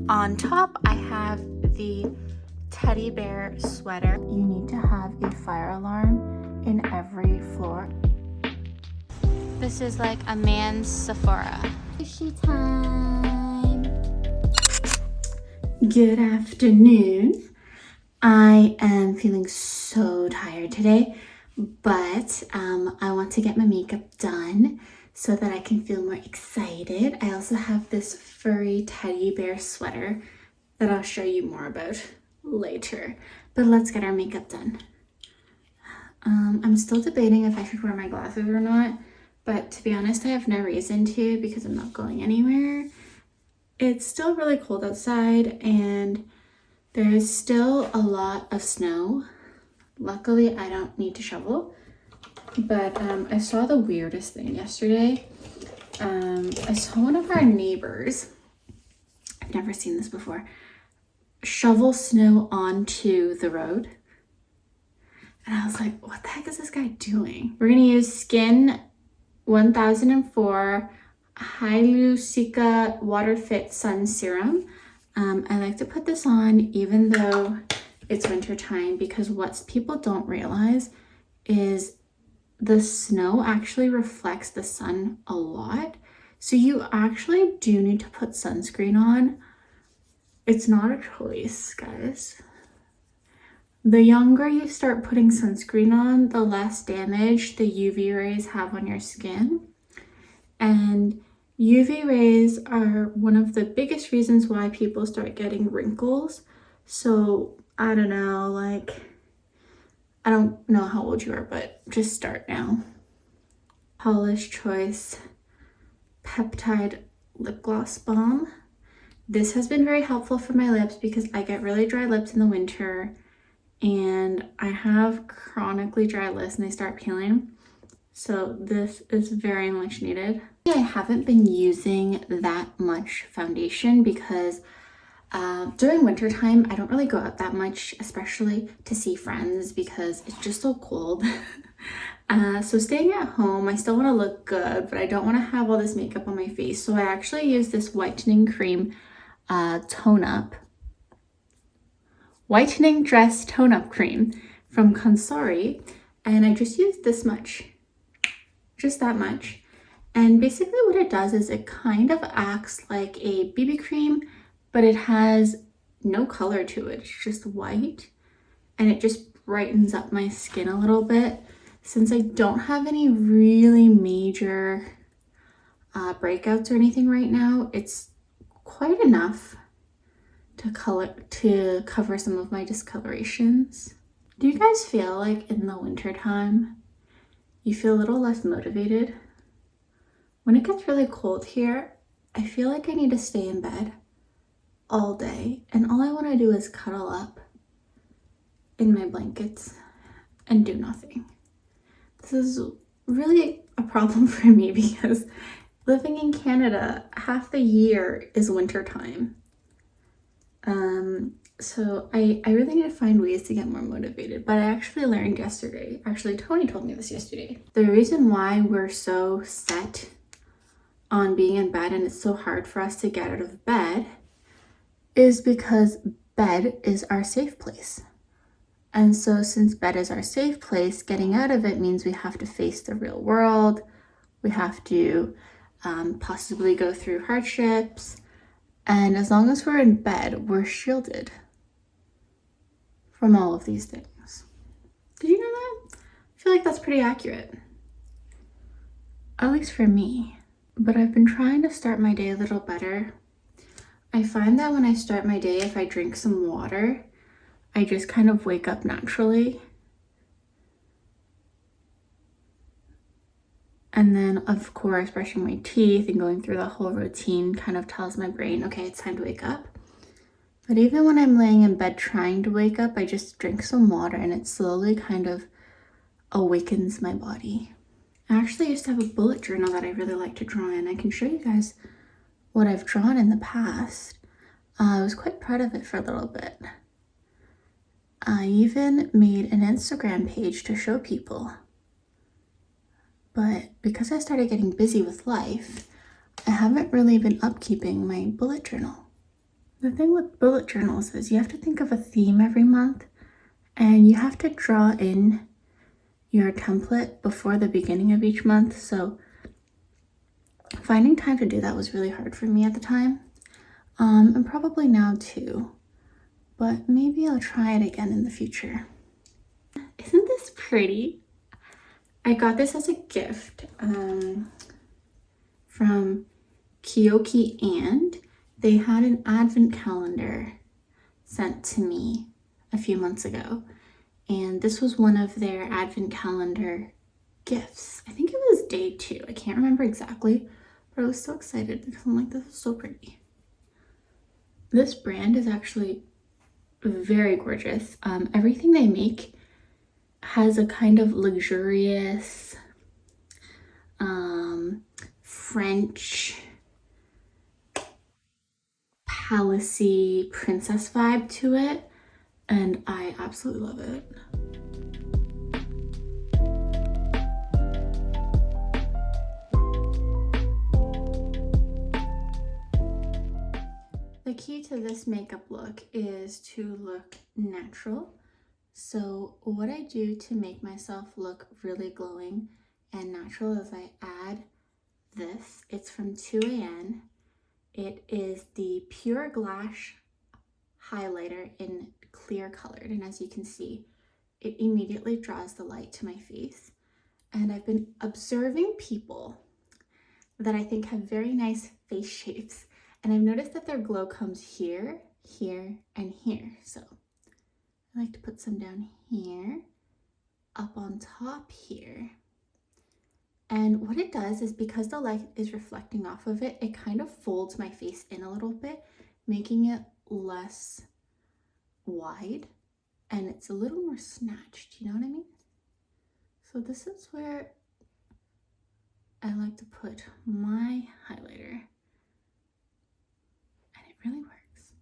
On top, I have the teddy bear sweater. You need to have a fire alarm in every floor. This is like a man's Sephora. Sushi time. Good afternoon. I am feeling so tired today, but I want to get my makeup done so that I can feel more excited. I also have this furry teddy bear sweater that I'll show you more about later. But let's get our makeup done. I'm still debating if I should wear my glasses or not, but to be honest, I have no reason to because I'm not going anywhere. It's still really cold outside and there is still a lot of snow. Luckily, I don't need to shovel, but I saw the weirdest thing yesterday. I saw one of our neighbors, I've never seen this before, shovel snow onto the road. And I was like, what the heck is this guy doing? We're gonna use Skin 1004 Hyaluronic Water Fit Sun Serum. I like to put this on even though it's winter time because what people don't realize is the snow actually reflects the sun a lot. So you actually do need to put sunscreen on. It's not a choice, guys. The younger you start putting sunscreen on, the less damage the UV rays have on your skin. And UV rays are one of the biggest reasons why people start getting wrinkles. So I don't know, like, I don't know how old you are, but just start now. Paula's Choice Peptide Lip Gloss Balm. This has been very helpful for my lips because I get really dry lips in the winter and I have chronically dry lips and they start peeling. So this is very much needed. I haven't been using that much foundation because during winter time, I don't really go out that much, especially to see friends because it's just so cold. So staying at home, I still want to look good, but I don't want to have all this makeup on my face. So I actually use this whitening cream whitening dress tone-up cream from Consori, and I just use this much, just that much. And basically what it does is it kind of acts like a BB cream, but it has no color to it. It's just white and it just brightens up my skin a little bit. Since I don't have any really major breakouts or anything right now, it's quite enough to cover some of my discolorations. Do you guys feel like in the winter time you feel a little less motivated? When it gets really cold here, I feel like I need to stay in bed all day and all I want to do is cuddle up in my blankets and do nothing. This is really a problem for me because living in Canada, half the year is winter time. So I really need to find ways to get more motivated, but I actually learned yesterday, actually Tony told me this yesterday, the reason why we're so set on being in bed and it's so hard for us to get out of bed is because bed is our safe place. And so since bed is our safe place, getting out of it means we have to face the real world. We have to possibly go through hardships. And as long as we're in bed, we're shielded from all of these things. Did you know that? I feel like that's pretty accurate. At least for me. But I've been trying to start my day a little better. I find that when I start my day, if I drink some water, I just kind of wake up naturally. And then, of course, brushing my teeth and going through the whole routine kind of tells my brain, okay, it's time to wake up. But even when I'm laying in bed trying to wake up, I just drink some water and it slowly kind of awakens my body. I actually used to have a bullet journal that I really like to draw in. I can show you guys what I've drawn in the past. I was quite proud of it for a little bit. I even made an Instagram page to show people. But because I started getting busy with life, I haven't really been upkeeping my bullet journal. The thing with bullet journals is you have to think of a theme every month, and you have to draw in your template before the beginning of each month. So finding time to do that was really hard for me at the time, and probably now too, but maybe I'll try it again in the future. Isn't this pretty? I got this as a gift from Kiyoki, and they had an advent calendar sent to me a few months ago, and this was one of their advent calendar gifts. I think it was day 2. I can't remember exactly, but I was so excited because I'm like, this is so pretty. This brand is actually very gorgeous. Everything they make has a kind of luxurious French palacey princess vibe to it, and I absolutely love it. The key to this makeup look is to look natural. So what I do to make myself look really glowing and natural is I add this. It's from 2AN. It is the Pure Glass highlighter in clear colored, and as you can see, it immediately draws the light to my face. And I've been observing people that I think have very nice face shapes, and I've noticed that their glow comes here, here, and here. So I like to put some down here, up on top here. And what it does is, because the light is reflecting off of it, it kind of folds my face in a little bit, making it less wide, and it's a little more snatched, you know what I mean? So this is where I like to put my highlighter, and it really works.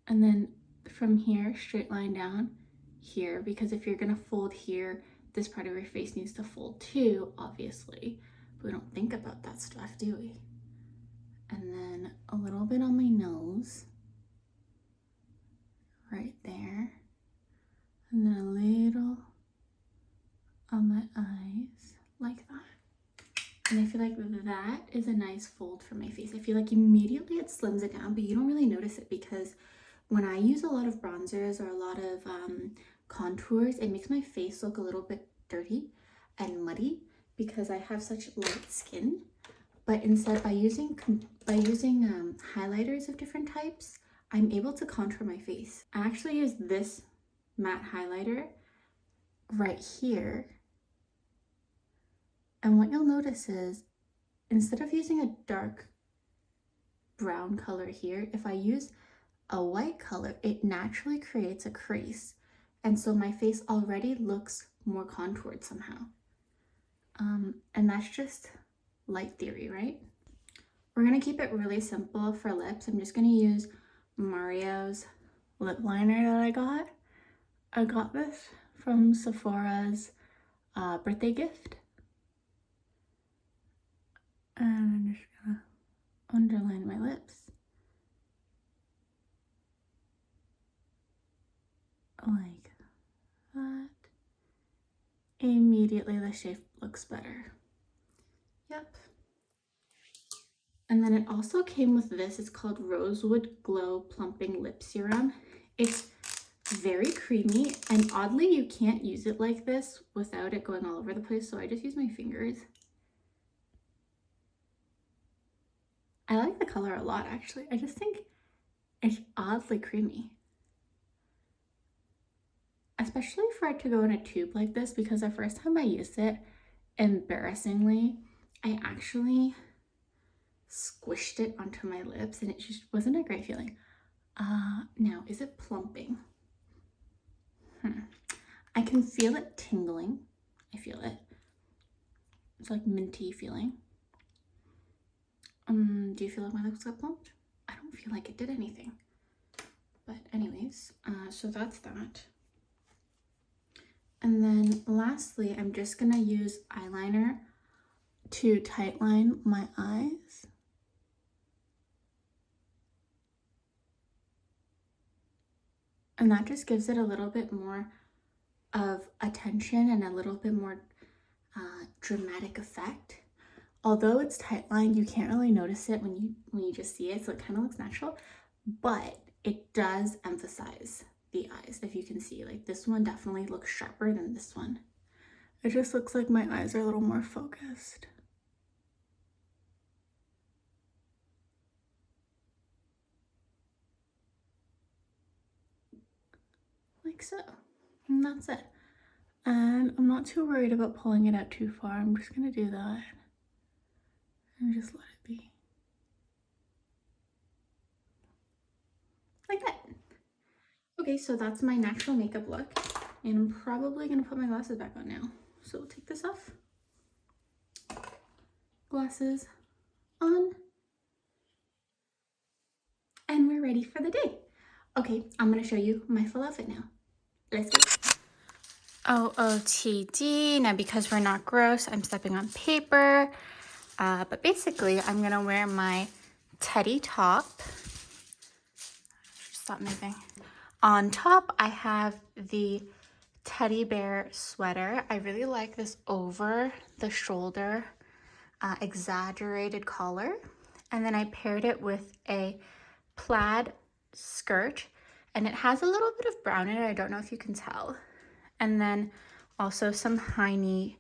And then from here, straight line down here, because if you're gonna fold here, this part of your face needs to fold too, obviously, but we don't think about that stuff, do we? And then a little bit on my nose, right there, and then a little on my eyes, like that. And I feel like that is a nice fold for my face. I feel like immediately it slims it down, but you don't really notice it, because when I use a lot of bronzers or a lot of contours, it makes my face look a little bit dirty and muddy because I have such light skin. But instead, by using highlighters of different types, I'm able to contour my face. I actually use this matte highlighter right here, and what you'll notice is, instead of using a dark brown color here, if I use a white color, it naturally creates a crease, and so my face already looks more contoured somehow. And that's just light theory, right? We're gonna keep it really simple for lips. I'm just gonna use Mario's lip liner that I got. I got this from Sephora's birthday gift. And I'm just gonna underline my lips like that. Immediately the shape looks better. Yep. And then it also came with this. It's called Rosewood Glow Plumping Lip Serum. It's very creamy, and oddly you can't use it like this without it going all over the place, so I just use my fingers. I like the color a lot, actually. I just think it's oddly creamy, especially for it to go in a tube like this, because the first time I used it, embarrassingly, I actually squished it onto my lips, and it just wasn't a great feeling. Now, is it plumping? I can feel it tingling. I feel it. It's like minty feeling. Do you feel like my lips got plumped? I don't feel like it did anything. But anyways, so that's that. And then lastly, I'm just gonna use eyeliner to tightline my eyes. And that just gives it a little bit more of attention and a little bit more dramatic effect. Although it's tight lined, you can't really notice it when you just see it, so it kind of looks natural, but it does emphasize the eyes. If you can see, like this one definitely looks sharper than this one. It just looks like my eyes are a little more focused. Like so. And that's it. And I'm not too worried about pulling it out too far. I'm just gonna do that and just let it be. Like that. Okay, so that's my natural makeup look. And I'm probably gonna put my glasses back on now. So we'll take this off. Glasses on. And we're ready for the day. Okay, I'm gonna show you my full outfit now. Let's go. OOTD. Now, because we're not gross, I'm stepping on paper. But basically, I'm gonna wear my teddy top. Stop moving. On top, I have the teddy bear sweater. I really like this over the shoulder exaggerated collar. And then I paired it with a plaid skirt, and it has a little bit of brown in it. I don't know if you can tell. And then also some high knee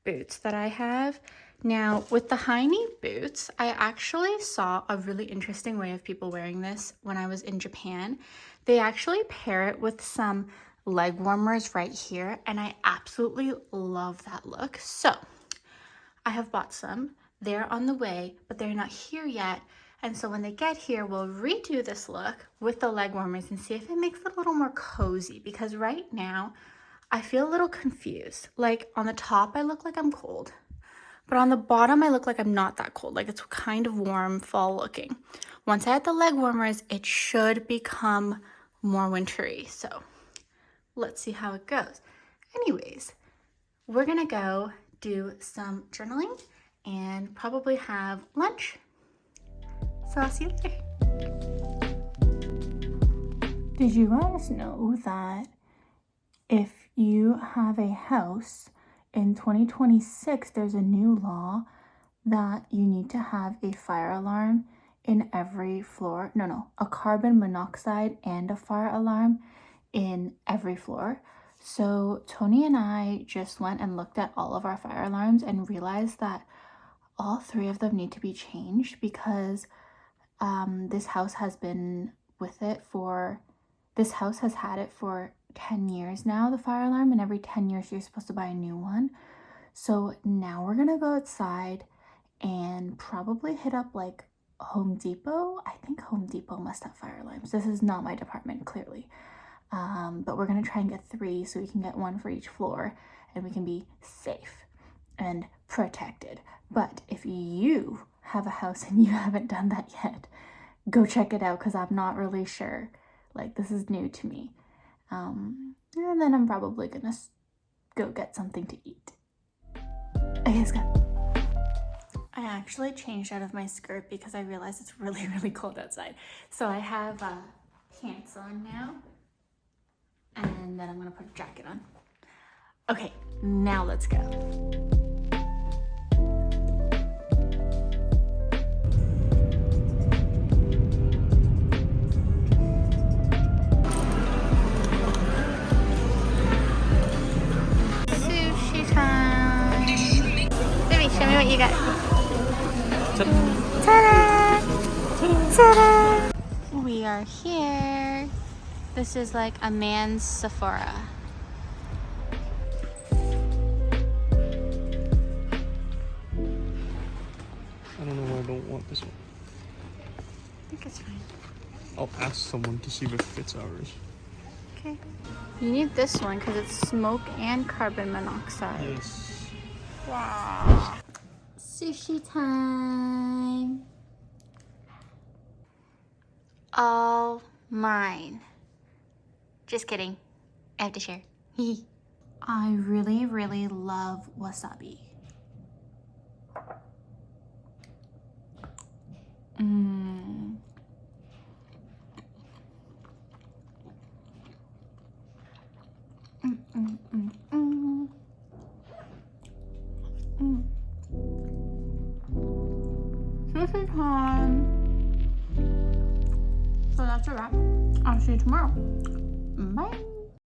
boots that I have. Now, with the high knee boots, I actually saw a really interesting way of people wearing this when I was in Japan. They actually pair it with some leg warmers right here, and I absolutely love that look. So I have bought some. They're on the way, but they're not here yet. And so when they get here, we'll redo this look with the leg warmers and see if it makes it a little more cozy, because right now I feel a little confused. Like on the top, I look like I'm cold, but on the bottom, I look like I'm not that cold. Like it's kind of warm fall looking. Once I add the leg warmers, it should become more wintry. So let's see how it goes. Anyways, we're gonna go do some journaling and probably have lunch. So I'll see you later. Did you guys know that if you have a house in 2026, there's a new law that you need to have a fire alarm in every floor? No, a carbon monoxide and a fire alarm in every floor. So Tony and I just went and looked at all of our fire alarms and realized that all 3 of them need to be changed, because this house has been with it for, this house has had it for 10 years now, the fire alarm, and every 10 years you're supposed to buy a new one. So now we're gonna go outside and probably hit up like Home Depot. I think Home Depot must have fire alarms. This is not my department, clearly. But we're gonna try and get 3 so we can get 1 for each floor and we can be safe and protected. But if you have a house and you haven't done that yet, go check it out, because I'm not really sure. Like, this is new to me. And then I'm probably gonna go get something to eat. Okay, let's go. I actually changed out of my skirt because I realized it's really, really cold outside. So I have pants on now, and then I'm gonna put a jacket on. Okay, now let's go. Sushi time. Baby, show me what you got. Ta-da! Ta-da! We are here. This is like a man's Sephora. I don't know why I don't want this one. I think it's fine. I'll ask someone to see if it fits ours. Okay. You need this one because it's smoke and carbon monoxide. Yes. Wow. Sushi time. All mine. Just kidding. I have to share. I really, really love wasabi. Sushi time. So that's a wrap. I'll see you tomorrow. Bye.